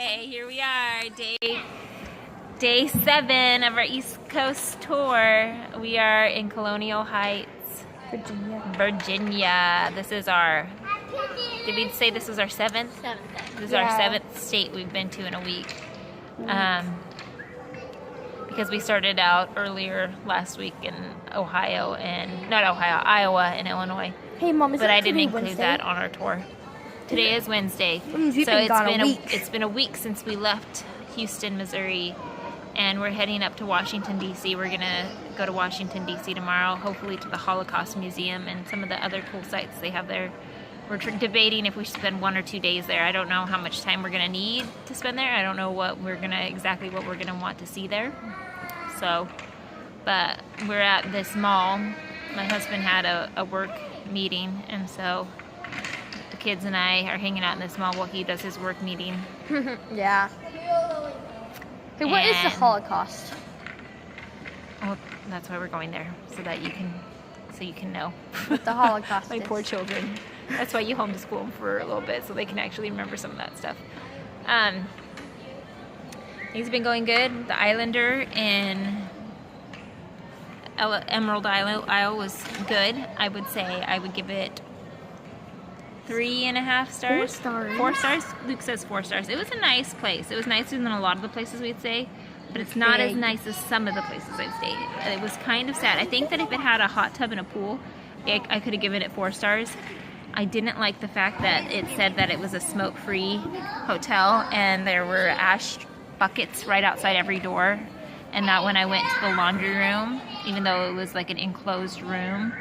Okay, here we are, day 7 of our East Coast tour. We are in Colonial Heights, Virginia. This is our, did we say this was our 7th? This is our 7th state we've been to in a week. Because we started out earlier last week in Ohio and, not Ohio, Iowa and Illinois. Hey Mom, is but I didn't include include that on our tour. Today is Wednesday, so it's been a week since we left Houston, Missouri, and we're heading up to Washington, D.C. We're gonna go to Washington, D.C. tomorrow, hopefully to the Holocaust Museum and some of the other cool sites they have there. We're debating if we should spend 1 or 2 days there. I don't know how much time we're gonna need to spend there. I don't know exactly what we're gonna want to see there. So, but we're at this mall. My husband had a work meeting, and so the kids and I are hanging out in this mall while he does his work meeting. Yeah. Hey, what is the Holocaust? Well, that's why we're going there, so you can know. What the Holocaust My is. poor children. That's why you homeschool them for a little bit, so they can actually remember some of that stuff. Things have been going good. The Islander in Emerald Isle was good. I would say I would give it 3.5 stars. 4 stars. 4 stars? Luke says 4 stars. It was a nice place. It was nicer than a lot of the places we'd stay, but it's not as nice as some of the places I've stayed. It was kind of sad. I think that if it had a hot tub and a pool, I could have given it 4 stars. I didn't like the fact that it said that it was a smoke-free hotel and there were ash buckets right outside every door, and that when I went to the laundry room, even though it was like an enclosed room,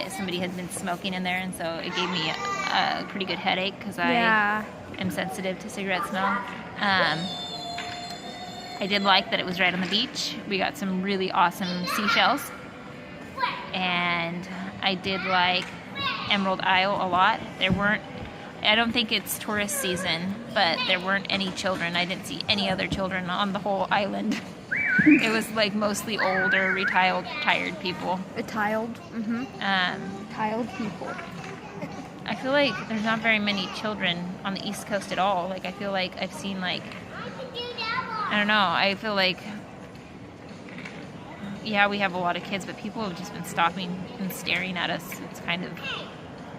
somebody had been smoking in there, and so it gave me a pretty good headache because I am sensitive to cigarette smell. I did like that it was right on the beach. We got some really awesome seashells, and I did like Emerald Isle a lot. I don't think it's tourist season, but there weren't any children. I didn't see any other children on the whole island. It was like mostly older, tired people. Tiled people. I feel like there's not very many children on the East Coast at all. Like, I feel like I've seen I don't know, I feel like, yeah, we have a lot of kids, but people have just been stopping and staring at us. It's kind of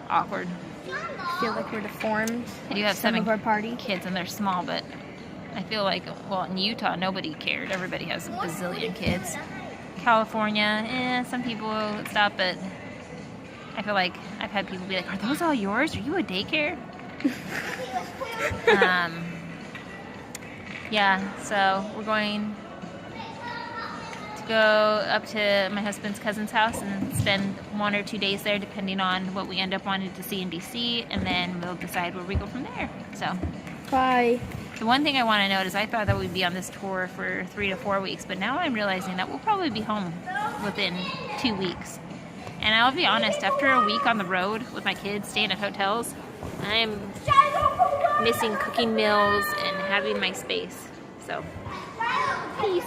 awkward. I feel like we're deformed. I do have some 7 of our party kids, and they're small, but I feel like, well, in Utah, nobody cared. Everybody has a bazillion kids. California, some people would stop, but I feel like I've had people be like, "Are those all yours? Are you a daycare?" Yeah, so we're going to go up to my husband's cousin's house and spend 1 or 2 days there, depending on what we end up wanting to see in DC, and then we'll decide where we go from there. So, bye. The one thing I want to note is I thought that we'd be on this tour for 3 to 4 weeks, but now I'm realizing that we'll probably be home within 2 weeks. And I'll be honest, after a week on the road with my kids staying at hotels, I'm missing cooking meals and having my space. So, peace.